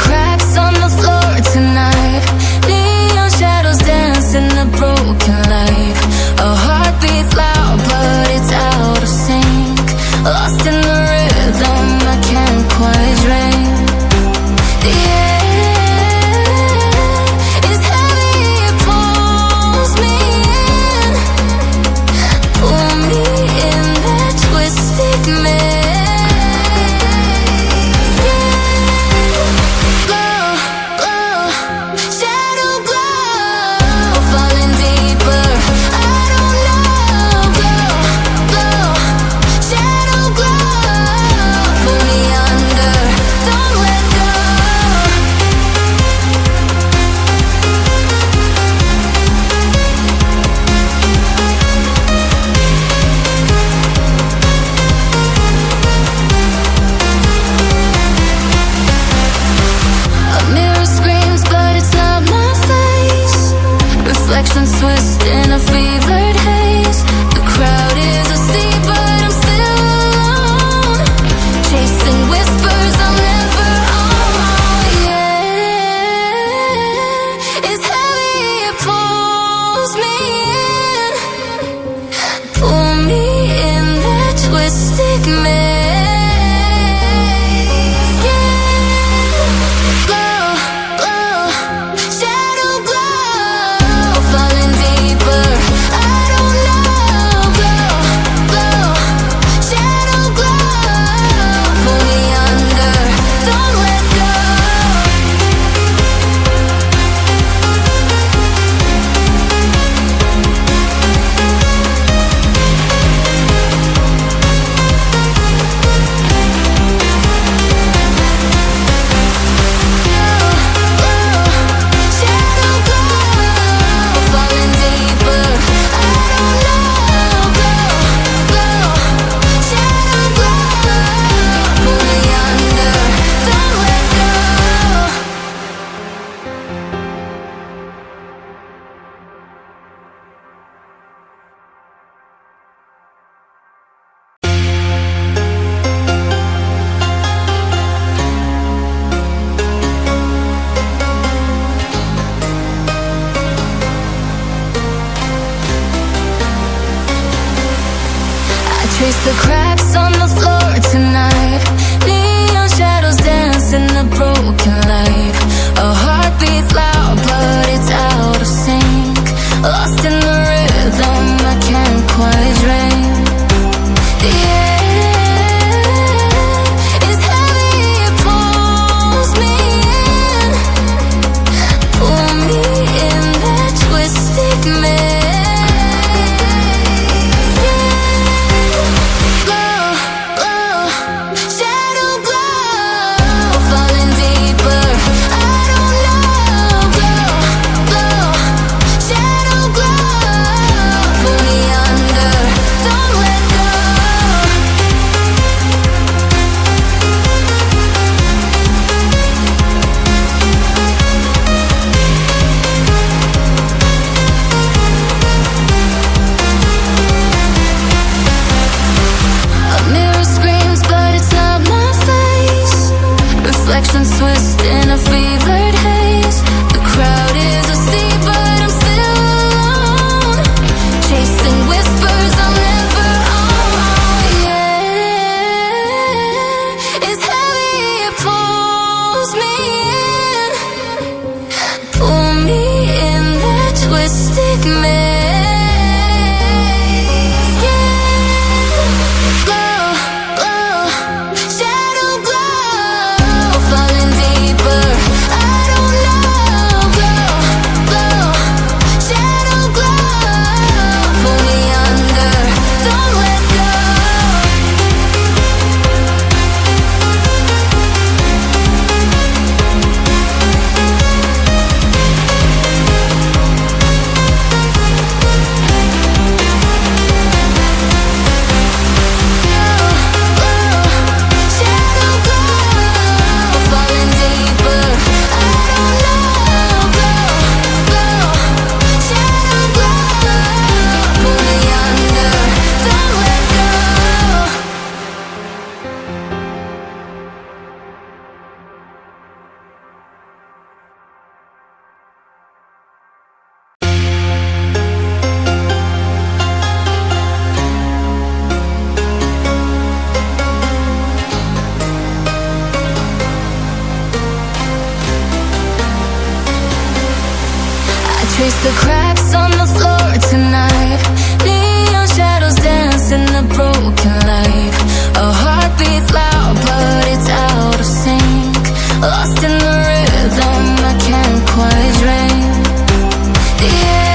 cracks on the floor tonight. Neon shadows dance in the broken light. A heart beats loud but it's out of sync. Lost in the rhythm, I can't quite drink. The air is heavy, it pulls me in. Pull me in that twisted maze. Reflections twist in a fevered haze. The crowd is asleep but I'm still alone. Chasing whispers I'll never own. Yeah, it's heavy, it pulls me in. Pull me in that twisted maze. Trace the cracks on the floor tonight. Neon shadows dance in the broken light. A heart beats loud but it's out of sync. Lost in the rhythm, I can't quite drink. The air is heavy, it pulls me in. Pull me in that twisted maze. Reflections twist in a fevered haze. The crowd is asleep but I'm still alone. Chasing whispers I'll never own. Yeah, it's heavy, it pulls me in. Pull me in that twisted maze. trace the cracks on the floor tonight. Neon shadows dance in the broken light. A heart beats loud but it's out of sync. Lost in the rhythm I can't quite drink. The air